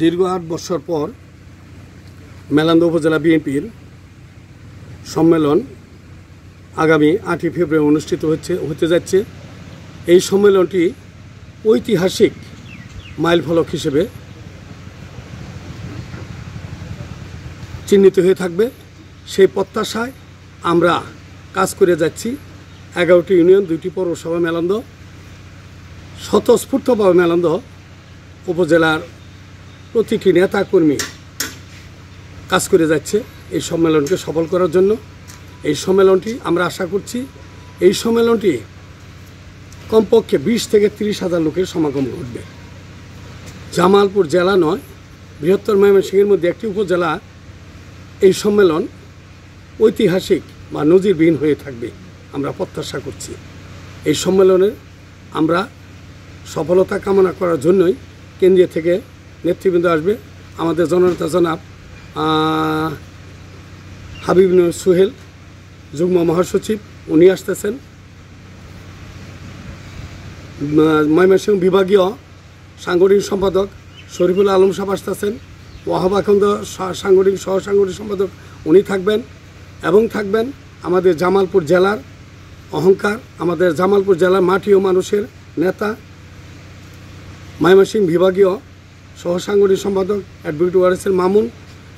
দীর্ঘ ৮ বছর পর মেলান্দহ উপজেলা বিএনপির সম্মেলন আগামী ৮ই ফেব্রুয়ারি অনুষ্ঠিত হতে যাচ্ছে। এই সম্মেলনটি ঐতিহাসিক মাইলফলক হিসেবে চিহ্নিত হয়ে থাকবে। সেই প্রত্যাশায় আমরা কাজ করে যাচ্ছি। 11টি ইউনিয়ন, 2টি পৌরসভা মেলান্দহ স্বতঃস্ফূর্তভাবে মেলান্দহ উপজেলার প্রতিটি নেতাকর্মী কাজ করে যাচ্ছে এই সম্মেলনকে সফল করার জন্য। এই সম্মেলনটি আমরা আশা করছি এই সম্মেলনটি কমপক্ষে 20 থেকে 30 হাজার লোকের সমাগম ঘটবে। জামালপুর জেলা নয়, বৃহত্তর ময়মনসিংহের মধ্যে একটি উপজেলা এই সম্মেলন ঐতিহাসিক বা নজিরবিহীন হয়ে থাকবে আমরা প্রত্যাশা করছি। এই সম্মেলনে আমরা সফলতা কামনা করার জন্যই কেন্দ্রীয় থেকে নেতৃবৃন্দ আসবে। আমাদের জননেতা জনাব হাবিব সোহেল যুগ্ম মহাসচিব, উনি আসতেছেন। ময়মনসিংহ বিভাগীয় সাংগঠনিক সম্পাদক শরীফুল আলম সাহেব আসতেছেন। ওয়াহাবাখন্দ সাংগঠনিক সহসাংগঠনিক সম্পাদক উনি থাকবেন এবং থাকবেন আমাদের জামালপুর জেলার অহংকার, আমাদের জামালপুর জেলার মাটি ও মানুষের নেতা ময়মনসিংহ বিভাগীয় সহসাংগঠনিক সম্পাদক অ্যাডভোকেট ওয়ারেসের মামুন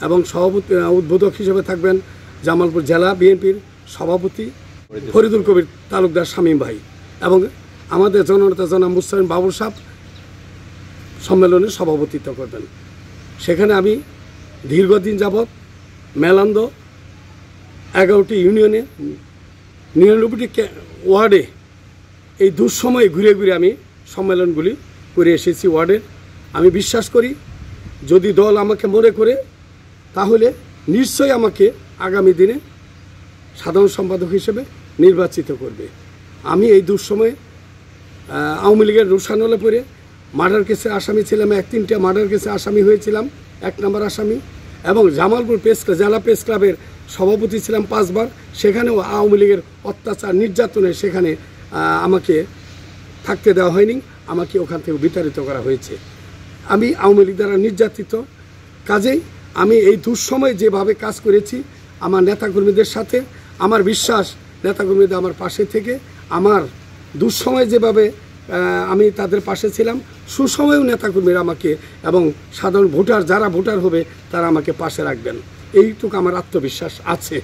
এবং সভাপতি উদ্বোধক হিসেবে থাকবেন জামালপুর জেলা বিএনপির সভাপতি ফরিদুল কবির তালুকদার শামীম ভাই এবং আমাদের জননেতা জনাব মুস্তাহিন বাবুল সাহেব সম্মেলনে সভাপতিত্ব করবেন। সেখানে আমি দীর্ঘদিন যাবৎ মেলান্দহ 11টি ইউনিয়নে 99টি ওয়ার্ডে এই দুঃসময়ে ঘুরে ঘুরে আমি সম্মেলনগুলি করে এসেছি ওয়ার্ডের। আমি বিশ্বাস করি যদি দল আমাকে মনে করে তাহলে নিশ্চয়ই আমাকে আগামী দিনে সাধারণ সম্পাদক হিসেবে নির্বাচিত করবে। আমি এই দুঃসময়ে আওয়ামী লীগের রোষানলে পড়ে মার্ডার কেসে আসামি ছিলাম, 3টা মার্ডার কেসে আসামি হয়েছিলাম, 1 নম্বর আসামি, এবং জামালপুর জেলা প্রেস ক্লাবের সভাপতি ছিলাম 5 বার। সেখানেও আওয়ামী লীগের অত্যাচার নির্যাতনে সেখানে আমাকে থাকতে দেওয়া হয়নি, আমাকে ওখান থেকে বিতাড়িত করা হয়েছে। আমি আওয়ামী লীগ দ্বারা নির্যাতিত। কাজেই আমি এই দুঃসময়ে যেভাবে কাজ করেছি আমার নেতাকর্মীদের সাথে, আমার বিশ্বাস নেতাকর্মীদের আমার পাশে থেকে আমার দুঃসময়ে যেভাবে আমি তাদের পাশে ছিলাম, সুসময়েও নেতাকর্মীরা আমাকে এবং সাধারণ ভোটার যারা ভোটার হবে তারা আমাকে পাশে রাখবেন, এইটুকু আমার আত্মবিশ্বাস আছে।